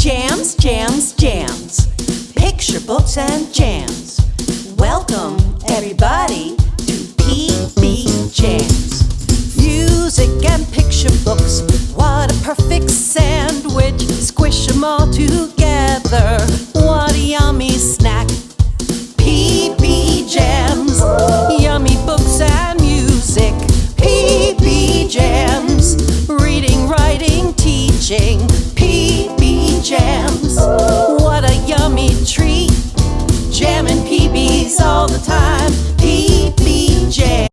Jams, jams, jams. Picture books and jams. Welcome, everybody, to PBJamz. Music and picture books, what a perfect sandwich. Squish them all together, what a yummy snack. PBJamz, yummy books and music. PBJamz, reading, writing, teaching. PBJamz, what a yummy treat. Jamming PBs all the time. PBJamz.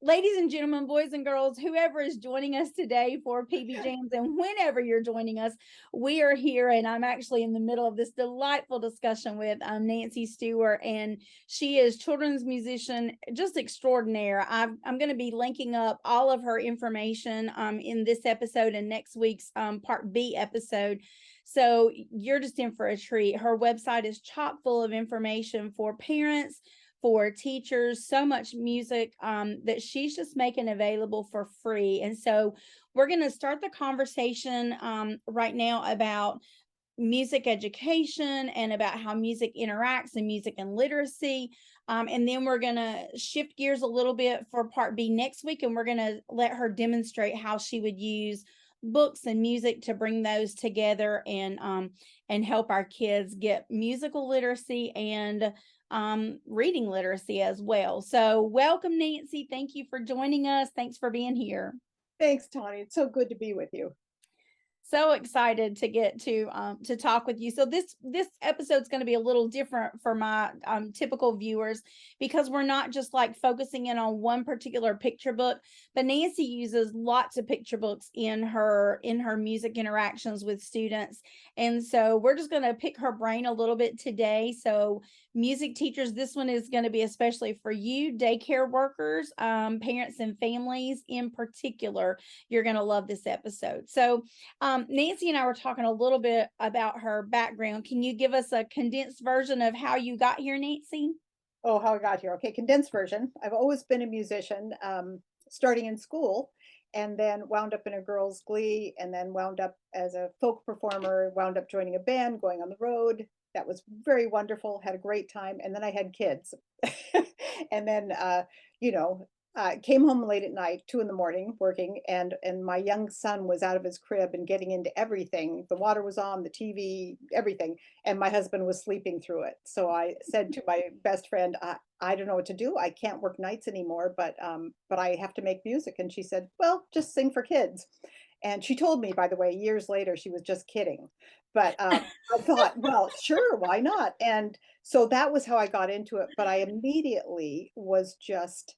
Ladies and gentlemen, boys and girls, whoever is joining us today for PBJamz, and whenever you're joining us, we are here, and I'm actually in the middle of this delightful discussion with Nancy Stewart, and she is children's musician, just extraordinaire. I'm going to be linking up all of her information in this episode and next week's Part B episode. So you're just in for a treat. Her website is chock full of information for parents, for teachers, so much music that she's just making available for free. And so we're going to start the conversation right now about music education and about how music interacts and music and literacy. And then we're going to shift gears a little bit for Part B next week, and we're going to let her demonstrate how she would use books and music to bring those together and help our kids get musical literacy and reading literacy as well. So welcome, Nancy. Thank you for joining us. Thanks for being here. Thanks, Tawny. It's so good to be with you. So excited to get to talk with you. So this episode is going to be a little different for my typical viewers, because we're not just like focusing in on one particular picture book, but Nancy uses lots of picture books in her music interactions with students. And so we're just going to pick her brain a little bit today. So music teachers, this one is going to be especially for you, daycare workers, parents and families in particular. You're going to love this episode. So Nancy and I were talking a little bit about her background. Can you give us a condensed version of how you got here, Nancy? Oh, how I got here. Okay, condensed version. I've always been a musician, starting in school, and then wound up in a girls' glee, and then wound up as a folk performer, wound up joining a band, going on the road. That was very wonderful, had a great time. And then I had kids. And then, came home late at night, 2 a.m, working, and my young son was out of his crib and getting into everything. The water was on, the TV, everything, and my husband was sleeping through it. So I said to my best friend, I don't know what to do. I can't work nights anymore, but I have to make music. And she said, well, just sing for kids. And she told me, by the way, years later, she was just kidding. But I thought, well, sure, why not? And so that was how I got into it. But I immediately was just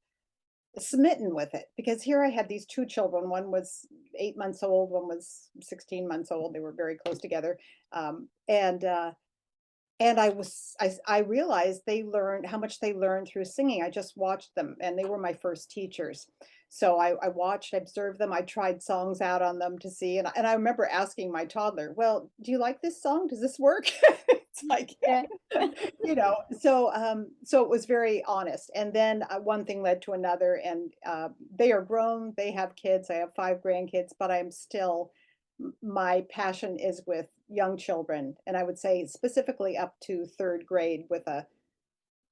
smitten with it, because here I had these 2 children. One was 8 months old, one was 16 months old. They were very close together. And I realized they learned how much they learned through singing. I just watched them, and they were my first teachers. So I watched, I observed them. I tried songs out on them to see. And I remember asking my toddler, well, do you like this song? Does this work? It's like, Yeah. So it was very honest. And then one thing led to another, and they are grown, they have kids. I have 5 grandkids, but I'm still, my passion is with young children. And I would say specifically up to 3rd grade, with a,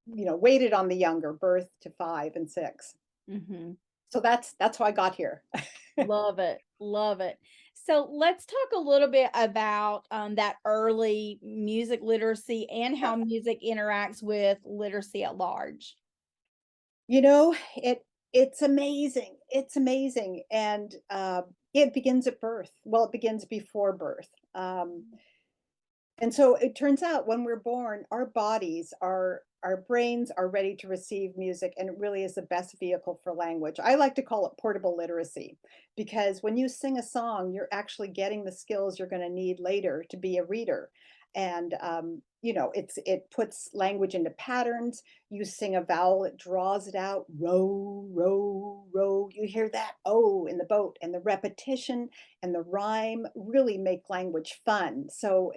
weighted on the younger, birth to 5 and 6. Mm-hmm. So that's how I got here. Love it. Love it. So let's talk a little bit about that early music literacy and how music interacts with literacy at large. It's amazing. It's amazing. And it begins at birth. Well, it begins before birth. And so it turns out when we're born, our bodies, our brains are ready to receive music, and it really is the best vehicle for language. I like to call it portable literacy, because when you sing a song, you're actually getting the skills you're going to need later to be a reader. And it puts language into patterns. You sing a vowel, it draws it out. Row, row, row. You hear that O in the boat, and the repetition and the rhyme really make language fun. So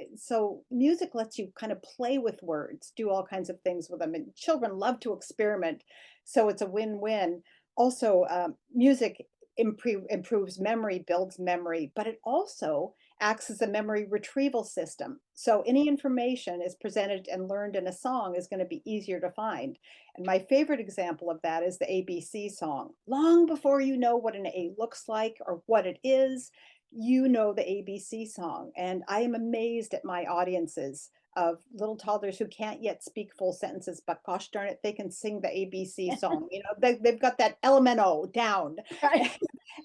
music lets you kind of play with words, do all kinds of things with them, and children love to experiment. So it's a win-win. Also, music improves memory, builds memory, but it also acts as a memory retrieval system. So any information is presented and learned in a song is going to be easier to find. And my favorite example of that is the ABC song. Long before you know what an A looks like or what it is, you know the ABC song. And I am amazed at my audiences of little toddlers who can't yet speak full sentences, but gosh darn it, they can sing the ABC song. You know, they've got that elemento down. Right.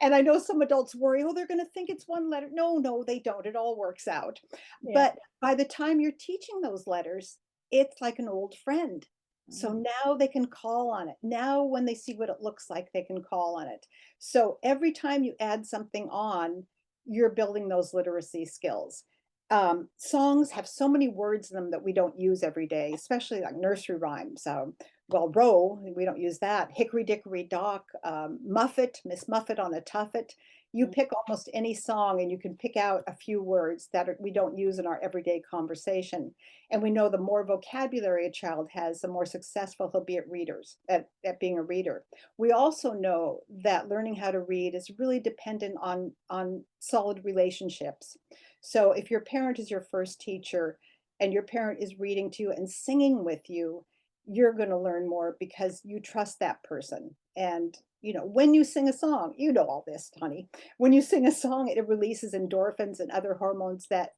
And I know some adults worry, oh, they're going to think it's one letter. No, they don't. It all works out. Yeah. But by the time you're teaching those letters, it's like an old friend. So now they can call on it. Now, when they see what it looks like, they can call on it. So every time you add something on, you're building those literacy skills. Songs have so many words in them that we don't use every day, especially like nursery rhymes. Well, row, we don't use that. Hickory dickory dock, Muffet, Miss Muffet on a tuffet. You pick almost any song and you can pick out a few words that we don't use in our everyday conversation. And we know the more vocabulary a child has, the more successful he'll be at being a reader. We also know that learning how to read is really dependent on solid relationships. So if your parent is your first teacher and your parent is reading to you and singing with you, you're going to learn more because you trust that person. And, you know, when you sing a song, you know all this, honey. When you sing a song, it releases endorphins and other hormones that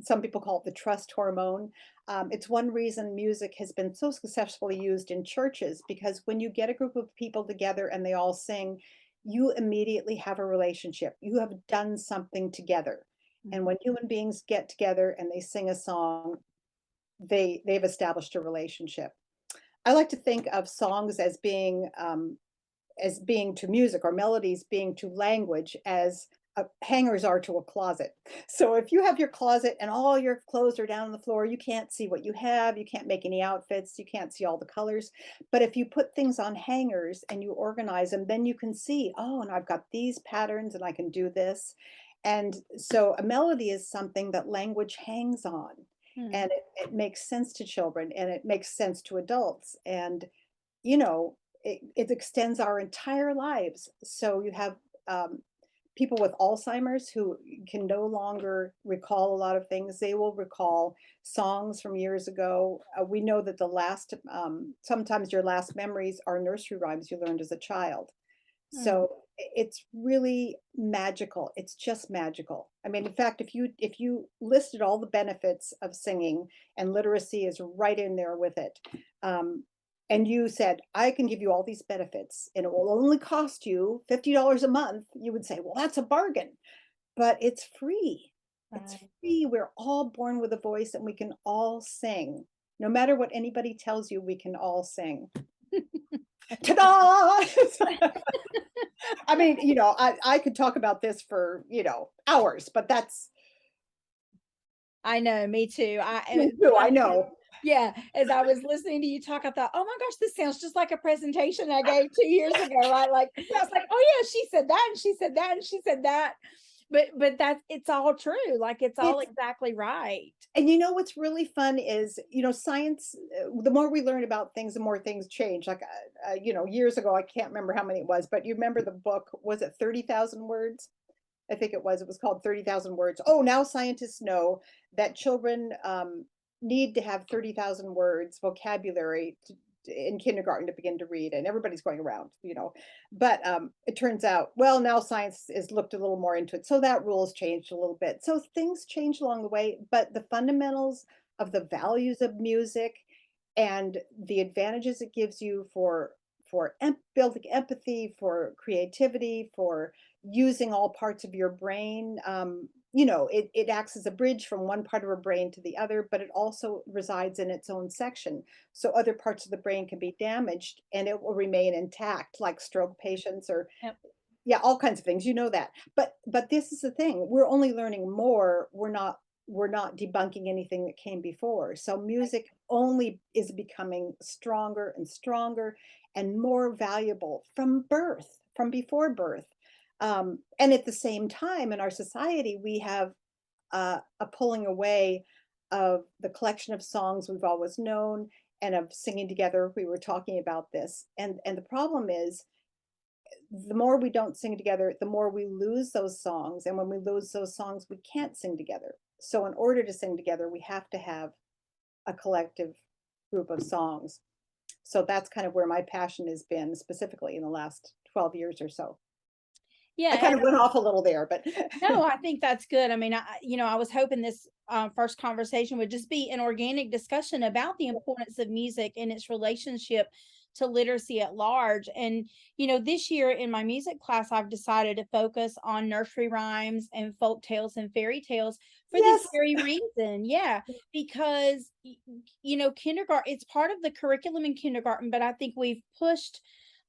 some people call it the trust hormone. It's one reason music has been so successfully used in churches, because when you get a group of people together and they all sing, you immediately have a relationship. You have done something together. And when human beings get together and they sing a song, they've established a relationship. I like to think of songs as being to music, or melodies being to language, as hangers are to a closet. So if you have your closet and all your clothes are down on the floor, you can't see what you have, you can't make any outfits, you can't see all the colors. But if you put things on hangers and you organize them, then you can see, oh, and I've got these patterns and I can do this. And so a melody is something that language hangs on. And it makes sense to children and it makes sense to adults. And, you know, it extends our entire lives. So you have people with Alzheimer's who can no longer recall a lot of things. They will recall songs from years ago. We know that sometimes your last memories are nursery rhymes you learned as a child. So it's really magical. It's just magical. I mean, in fact, if you listed all the benefits of singing, and literacy is right in there with it, and you said, I can give you all these benefits and it will only cost you $50 a month, you would say, well, that's a bargain. But it's free. It's free. We're all born with a voice and we can all sing. No matter what anybody tells you, we can all sing. Ta-da! I mean, you know, I could talk about this for, you know, hours, but that's. I know, me too. I know. Yeah, as I was listening to you talk, I thought, oh my gosh, this sounds just like a presentation I gave 2 years ago, right? Like, I was like, oh yeah, she said that, and she said that, and she said that. But that's, it's all true. Like, it's all exactly right. And you know what's really fun is, you know, science, the more we learn about things, the more things change. Like, you know, years ago, I can't remember how many it was, but you remember the book, was it 30,000 words? I think it was called 30,000 words. Oh, now scientists know that children need to have 30,000 words vocabulary in kindergarten to begin to read, and everybody's going around, you know. But it turns out, well, now science has looked a little more into it, so that rule has changed a little bit. So things change along the way, but the fundamentals of the values of music and the advantages it gives you for building empathy, for creativity, for using all parts of your brain. You know, it acts as a bridge from one part of our brain to the other, but it also resides in its own section. So other parts of the brain can be damaged and it will remain intact, like stroke patients or yeah, all kinds of things. You know that. But this is the thing. We're only learning more. We're not debunking anything that came before. So music only is becoming stronger and stronger and more valuable from birth, from before birth. And at the same time, in our society, we have a pulling away of the collection of songs we've always known and of singing together. We were talking about this. And the problem is, the more we don't sing together, the more we lose those songs. And when we lose those songs, we can't sing together. So in order to sing together, we have to have a collective group of songs. So that's kind of where my passion has been, specifically in the last 12 years or so. I Yeah, kind of went off a little there, but no, I think that's good. I mean, I was hoping this first conversation would just be an organic discussion about the importance of music and its relationship to literacy at large. And, this year in my music class, I've decided to focus on nursery rhymes and folk tales and fairy tales for this yes, very reason. Yeah, because, kindergarten, it's part of the curriculum in kindergarten, but I think we've pushed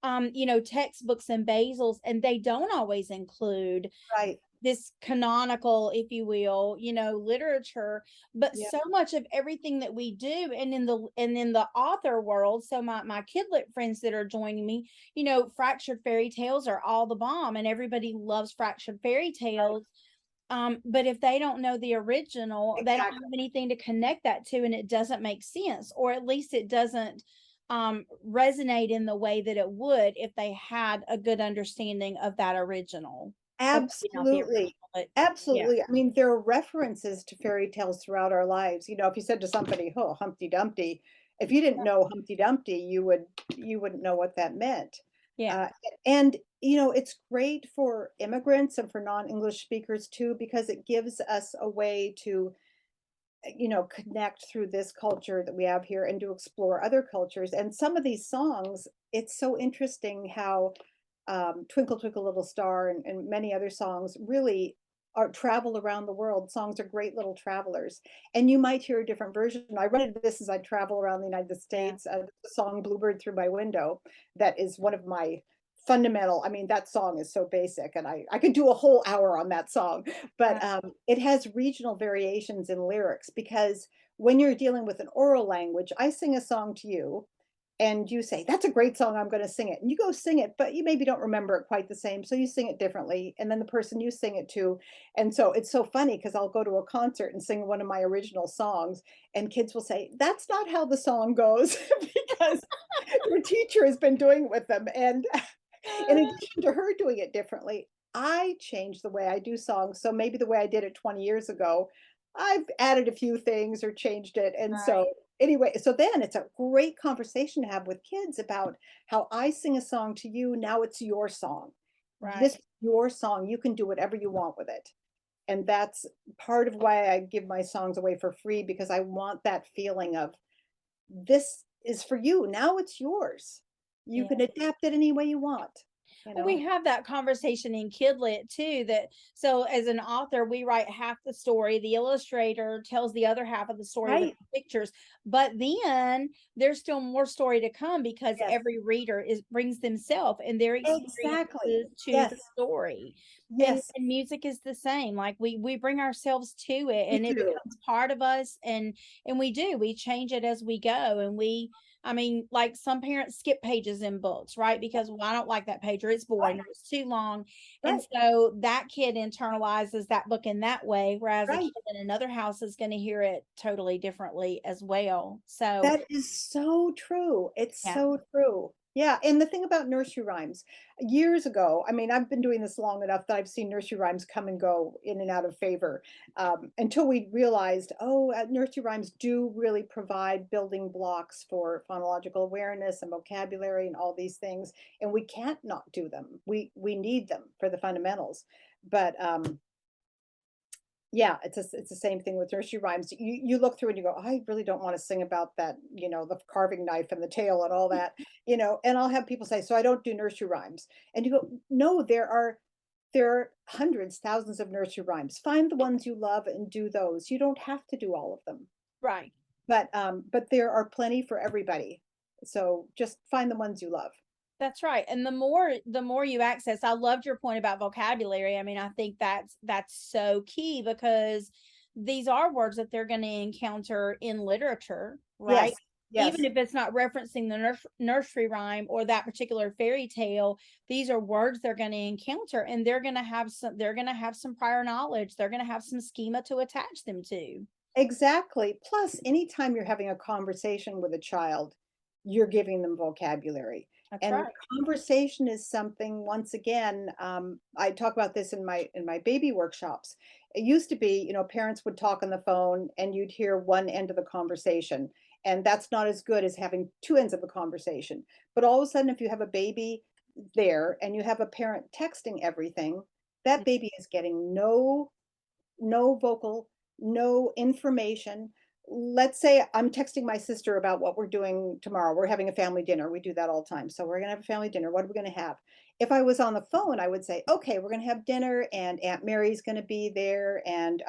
textbooks and basils, and they don't always include right. this canonical, if you will, literature. But Yeah, so much of everything that we do, and in the author world, so my kidlit friends that are joining me, fractured fairy tales are all the bomb, and everybody loves fractured fairy tales. But if they don't know the original, they don't exactly. have anything to connect that to, and it doesn't make sense, or at least it doesn't resonate in the way that it would if they had a good understanding of that original. Or maybe not the original, Absolutely. but yeah. Absolutely. I mean, there are references to fairy tales throughout our lives. If you said to somebody, "Oh, Humpty Dumpty," if you didn't know Humpty Dumpty, you wouldn't know what that meant. Yeah. Uh, and it's great for immigrants and for non-English speakers too, because it gives us a way to connect through this culture that we have here and to explore other cultures. And some of these songs, it's so interesting how Twinkle Twinkle Little Star and many other songs really are travel around the world. Songs are great little travelers, and you might hear a different version. I run into this as I travel around the United Yeah. States. The song "Bluebird Through My Window" that is one of my fundamental. I mean, that song is so basic, and I could do a whole hour on that song. But it has regional variations in lyrics because when you're dealing with an oral language, I sing a song to you and you say, "That's a great song, I'm gonna sing it." And you go sing it, but you maybe don't remember it quite the same, so you sing it differently, and then the person you sing it to, and so it's so funny because 'cause I'll go to a concert and sing one of my original songs, and kids will say, "That's not how the song goes," because your teacher has been doing it with them, and in addition to her doing it differently, I changed the way I do songs, so maybe the way I did it 20 years ago, I've added a few things or changed it, and so Right. anyway, so then it's a great conversation to have with kids about how I sing a song to you, now it's your song. This Right. is your song, you can do whatever you want with it. And that's part of why I give my songs away for free because I want that feeling of this is for you. Now it's yours. You Yeah. can adapt it any way you want, you Well, we know? have that conversation in Kidlit too. That so as an author, we write half the story. The illustrator tells the other half of the story with Right. the pictures. But then there's still more story to come because Yes. every reader brings themselves and their Exactly. experiences to the Yes. story. Yes. And music is the same. Like we bring ourselves to it, We and it do. becomes part of us. And we change it as we go. And I mean, like some parents skip pages in books, right? Because, well, I don't like that page, or it's boring, Right. or it's too long. And Right. so that kid internalizes that book in that way, whereas a Right. kid in another house is going to hear it totally differently as well. So, That is so true. It's yeah. so true. Yeah, and the thing about nursery rhymes, years ago, I mean, I've been doing this long enough that I've seen nursery rhymes come and go in and out of favor, until we realized, oh, nursery rhymes do really provide building blocks for phonological awareness and vocabulary and all these things, and we can't not do them. We need them for the fundamentals. But yeah, it's the same thing with nursery rhymes. You look through and you go, I really don't want to sing about that, the carving knife and the tail and all that, and I'll have people say, so I don't do nursery rhymes. And you go, no, there are hundreds, thousands of nursery rhymes. Find the ones you love and do those. You don't have to do all of them. Right. But there are plenty for everybody. So just find the ones you love. That's right. And the more you access, I loved your point about vocabulary. I mean, I think that's so key because these are words that they're going to encounter in literature, right? Yes, Even yes, if it's not referencing the nursery rhyme or that particular fairy tale, these are words they're going to encounter, and they're going to have some prior knowledge. They're going to have some schema to attach them to. exactly. Plus, anytime you're having a conversation with a child, you're giving them vocabulary. That's And right. conversation is something, once again, I talk about this in my baby workshops. It used to be, parents would talk on the phone and you'd hear one end of the conversation. And that's not as good as having two ends of the conversation. But all of a sudden, if you have a baby there and you have a parent texting everything, that baby is getting no vocal, no information. Let's say I'm texting my sister about what we're doing tomorrow. We're having a family dinner. We do that all the time. So we're going to have a family dinner. What are we going to have? If I was on the phone, I would say, okay, we're going to have dinner and Aunt Mary's going to be there. And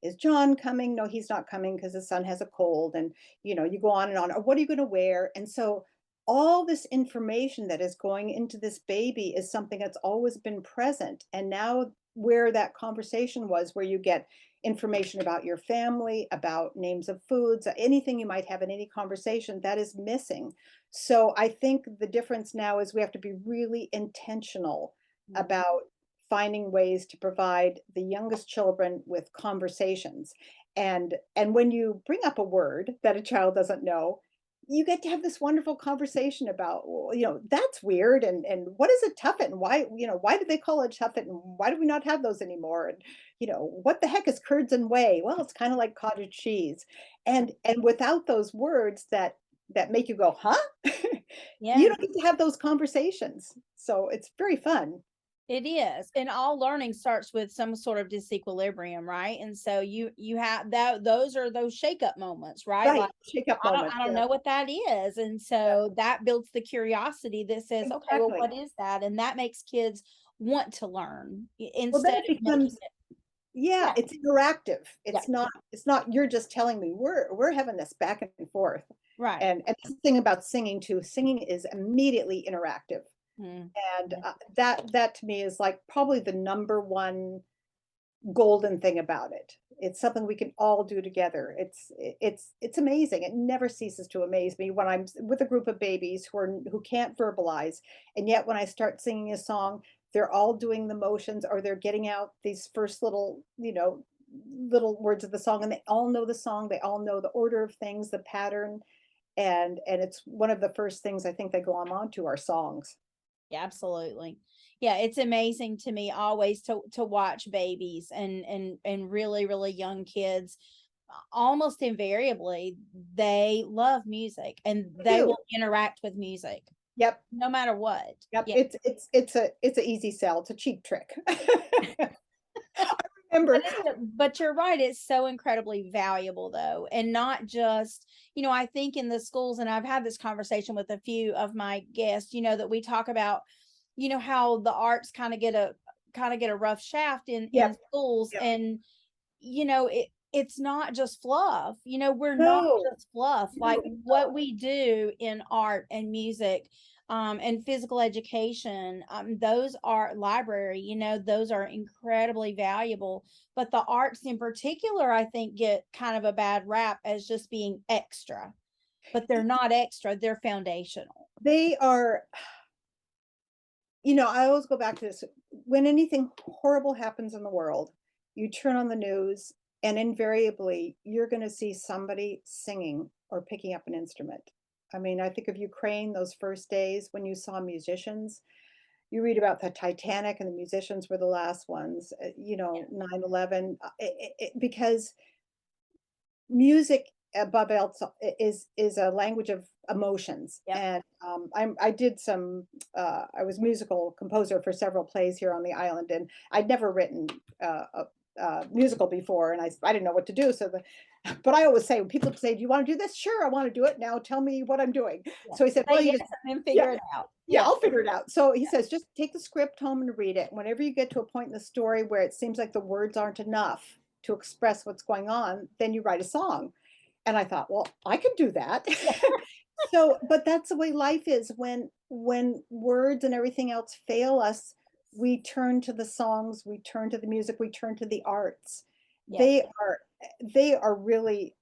is John coming? No, he's not coming because his son has a cold. And, you go on and on. Or what are you going to wear? And so all this information that is going into this baby is something that's always been present. And now where that conversation was, where you get information about your family, about names of foods, anything you might have in any conversation, that is missing. So I think the difference now is we have to be really intentional about finding ways to provide the youngest children with conversations. And when you bring up a word that a child doesn't know, you get to have this wonderful conversation about, well, that's weird. And what is a tuffet? And why do they call it tuffet? And why do we not have those anymore? And, what the heck is curds and whey? Well, it's kind of like cottage cheese. And without those words that make you go, huh? You Yeah. don't get to have those conversations. So it's very fun. It is. And all learning starts with some sort of disequilibrium, right? And so you have that, those are those shake up moments, right? Right. Like Shake up moments. I don't Yeah. know what that is. And so that builds the curiosity that says, okay, well, Exactly. what is that? And that makes kids want to learn Well, then instead it of making becomes, it. yeah, Yeah. it's interactive. Yeah. It's not you're just telling me. We're having this back and forth. Right. And the thing about singing too, singing is immediately interactive. Mm. And that to me is like probably the number one golden thing about it. It's something we can all do together. It's amazing. It never ceases to amaze me when I'm with a group of babies who can't verbalize, and yet when I start singing a song, they're all doing the motions or they're getting out these first little words of the song, and they all know the song. They all know the order of things, the pattern, and it's one of the first things I think they glom onto are songs. Yeah, absolutely. Yeah, it's amazing to me always to watch babies and really really young kids. Almost invariably, they love music and They they do. will interact with music Yep. no matter what. Yep, Yeah. it's a easy sell. It's a cheap trick. Remember, But you're right, it's so incredibly valuable though. And not just, I think in the schools, and I've had this conversation with a few of my guests, that we talk about, how the arts kind of get a rough shaft in yep, schools. yep. And it's not just fluff. We're not No, just fluff. Like no, what no. we do in art and music, and physical education, those are library, those are incredibly valuable. But the arts in particular, I think, get kind of a bad rap as just being extra, but they're not extra, they're foundational. They are, I always go back to this. When anything horrible happens in the world, you turn on the news, and invariably you're going to see somebody singing or picking up an instrument. I mean, I think of Ukraine, those first days when you saw musicians. You read about the Titanic and the musicians were the last ones, 9/11, because music above else is a language of emotions. Yep. And I did some I was musical composer for several plays here on the island, and I'd never written a musical before, and I didn't know what to do. But I always say, when people say, do you want to do this? Sure, I want to do it. Now tell me what I'm doing. Yeah. So he said, well, Say you yes just, and then yeah, figure it out. yeah, Yeah. I'll figure it out. So he says, just take the script home and read it. Whenever you get to a point in the story where it seems like the words aren't enough to express what's going on, then you write a song. And I thought, well, I could do that. So, but that's the way life is. When words and everything else fail us, we turn to the songs, we turn to the music, we turn to the arts. Yeah. They are really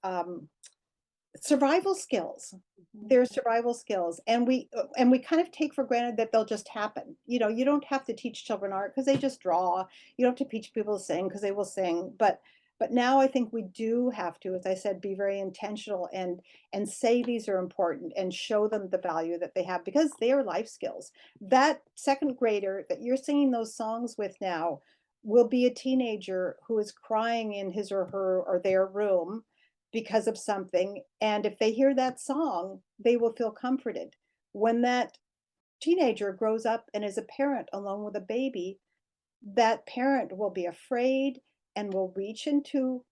survival skills. They're survival skills, and we kind of take for granted that they'll just happen. You don't have to teach children art because they just draw. You don't have to teach people to sing because they will sing. But But now I think we do have to, as I said, be very intentional and say these are important and show them the value that they have because they are life skills. That second grader that you're singing those songs with now will be a teenager who is crying in his or her or their room because of something. And if they hear that song, they will feel comforted. When that teenager grows up and is a parent along with a baby, that parent will be afraid and will reach into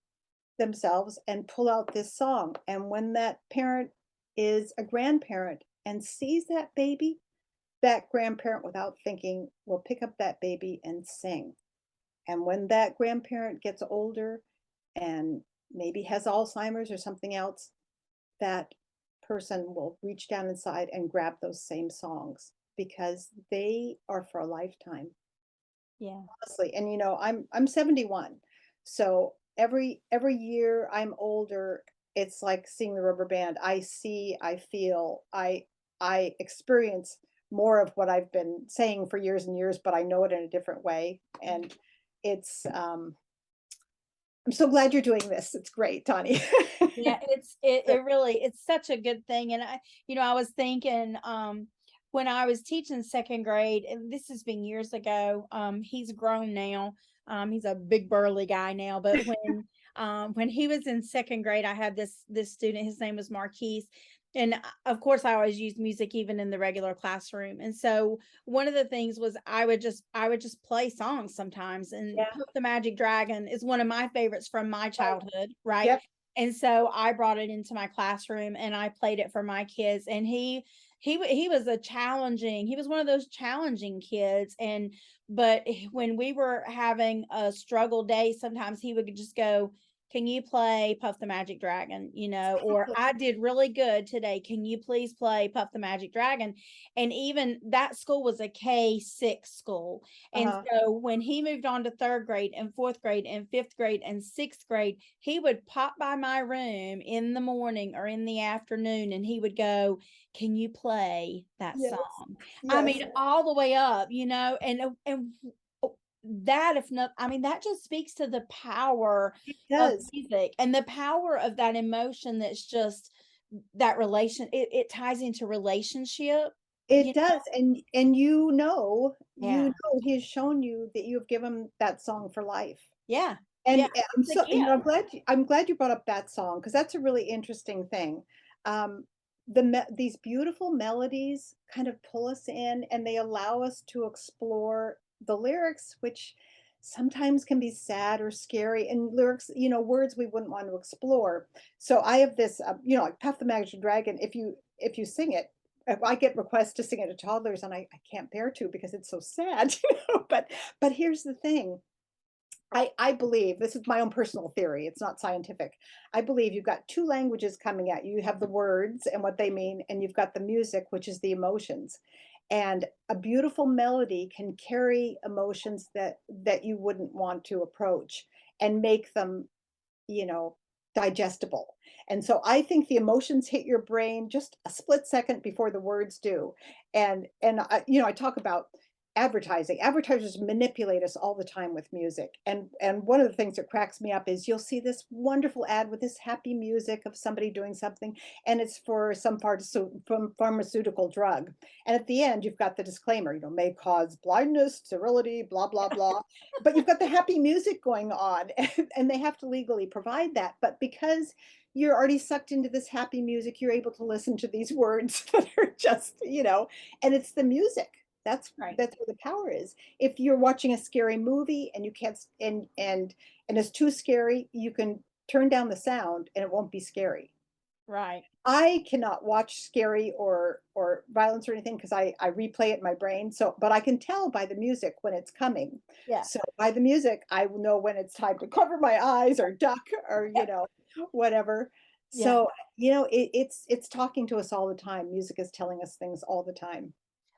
themselves and pull out this song. And when that parent is a grandparent and sees that baby, that grandparent, without thinking, will pick up that baby and sing. And when that grandparent gets older and maybe has Alzheimer's or something else, that person will reach down inside and grab those same songs because they are for a lifetime. Yeah. Honestly, and I'm 71. So every year I'm older, it's like seeing the rubber band. I see, I feel, I experience more of what I've been saying for years and years, but I know it in a different way. And it's I'm so glad you're doing this. It's great, Tani. Yeah, it really, it's such a good thing. And I was thinking, when I was teaching second grade, and this has been years ago, he's grown now. He's a big burly guy now, but when he was in second grade, I had this student, his name was Marquise. And of course, I always use music even in the regular classroom. And so one of the things was I would just play songs sometimes. And Yeah. Puff the Magic Dragon is one of my favorites from my childhood, right? Yep. And so I brought it into my classroom and I played it for my kids. And he was he was one of those challenging kids. And but when we were having a struggle day, sometimes he would just go, can you play Puff the Magic Dragon? Or I did really good today. Can you please play Puff the Magic Dragon? And even that school was a K-6 school. And Uh-huh. so when he moved on to third grade and fourth grade and fifth grade and sixth grade, he would pop by my room in the morning or in the afternoon and he would go, can you play that Yes. song? I Yes. mean, all the way up, and that, if not, I mean, that just speaks to the power It of does. music and the power of that emotion. That's just that relation. It ties into relationship. It does. And Yeah. he's shown you that you've given that song for life. Yeah. And Yeah. I'm It's a so, gift. I'm glad you brought up that song because that's a really interesting thing. Um, these beautiful melodies kind of pull us in and they allow us to explore the lyrics, which sometimes can be sad or scary, and lyrics, words we wouldn't want to explore. So I have this, like Puff the Magic Dragon. If you sing it, I get requests to sing it to toddlers, and I can't bear to because it's so sad. But here's the thing. I believe this is my own personal theory. It's not scientific. I believe you've got two languages coming at you. You have the words and what they mean, and you've got the music, which is the emotions. And a beautiful melody can carry emotions that you wouldn't want to approach and make them, you know, digestible. And so I think the emotions hit your brain just a split second before the words do. And I talk about advertising. Advertisers manipulate us all the time with music. And one of the things that cracks me up is you'll see this wonderful ad with this happy music of somebody doing something, and it's for some from pharmaceutical drug. And at the end, you've got the disclaimer, may cause blindness, sterility, blah, blah, blah. But you've got the happy music going on, and they have to legally provide that. But because you're already sucked into this happy music, you're able to listen to these words that are just, and it's the music. That's Right. that's where the power is. If you're watching a scary movie and you can't and it's too scary, you can turn down the sound and it won't be scary. Right. I cannot watch scary or violence or anything because I replay it in my brain. So, but I can tell by the music when it's coming. Yeah. So by the music, I will know when it's time to cover my eyes or duck or whatever. Yeah. So it's talking to us all the time. Music is telling us things all the time.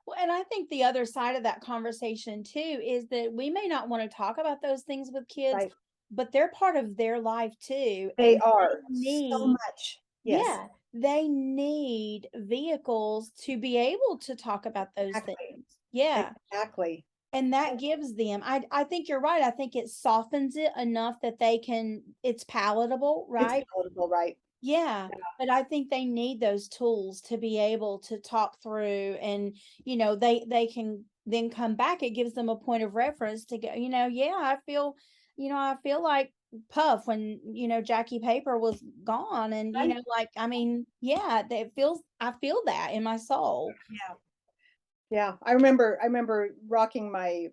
Well, and I think the other side of that conversation too is that we may not want to talk about those things with kids, Right? but they're part of their life too. They And they are so need, much. Yes, yeah, they need vehicles to be able to talk about those exactly. things. Yeah. Exactly. And that gives them, I think you're right. I think it softens it enough that it's palatable, right? It's palatable, right? Yeah, Yeah. but I think they need those tools to be able to talk through, and they can then come back. It gives them a point of reference to go, yeah, I feel like Puff when, Jackie Paper was gone, and Right. like, I mean, yeah, I feel that in my soul. Yeah. Yeah, I remember rocking my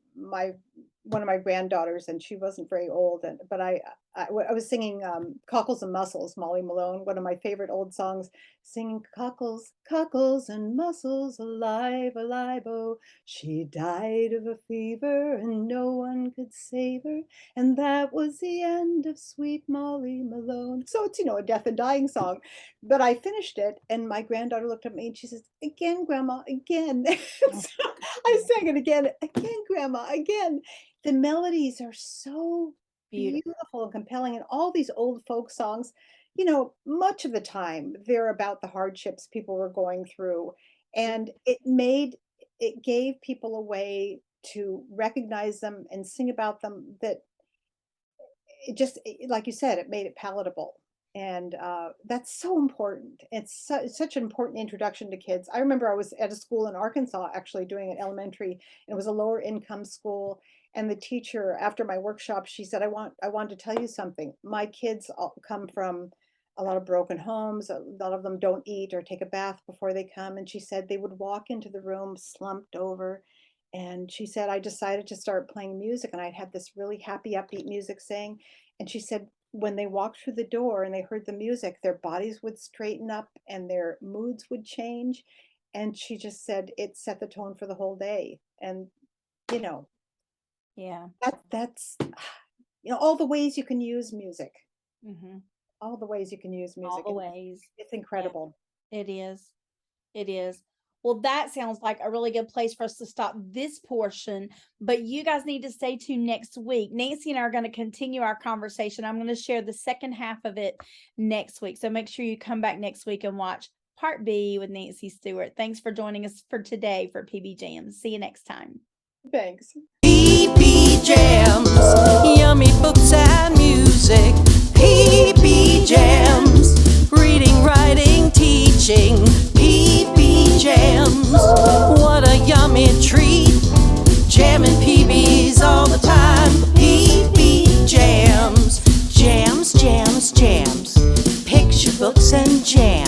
one of my granddaughters, and she wasn't very old, and but I was singing Cockles and Mussels, Molly Malone, one of my favorite old songs, singing cockles, cockles and mussels, alive, alive, oh, she died of a fever and no one could save her, and that was the end of sweet Molly Malone. So it's, a death and dying song. But I finished it, and my granddaughter looked at me and she says, "Again, Grandma, again." So I sang it again, Grandma, again. The melodies are so Beautiful. beautiful and compelling, and all these old folk songs, much of the time they're about the hardships people were going through, and it gave people a way to recognize them and sing about them, that like you said, it made it palatable. And that's so important. It's such an important introduction to kids. I remember I was at a school in Arkansas, actually doing an elementary, and it was a lower income school. And the teacher, after my workshop, she said, I want to tell you something. My kids all come from a lot of broken homes. A lot of them don't eat or take a bath before they come. And she said they would walk into the room slumped over. And she said, I decided to start playing music, and I'd have this really happy, upbeat music saying. And she said, when they walked through the door and they heard the music, their bodies would straighten up and their moods would change. And she just said it set the tone for the whole day. And, you know, Yeah. that's, all the ways you can use music, Mm-hmm. all the ways you can use All music. the ways. It's incredible. It is. It is. Well, that sounds like a really good place for us to stop this portion, but you guys need to stay tuned next week. Nancy and I are going to continue our conversation. I'm going to share the second half of it next week. So make sure you come back next week and watch part B with Nancy Stewart. Thanks for joining us for today for PBJamz. See you next time. Thanks. PBJamz, yummy books and music. PBJamz, reading, writing, teaching. PBJamz, what a yummy treat. Jamming PBs all the time. PBJamz, jams, jams, jams. Picture books and jams.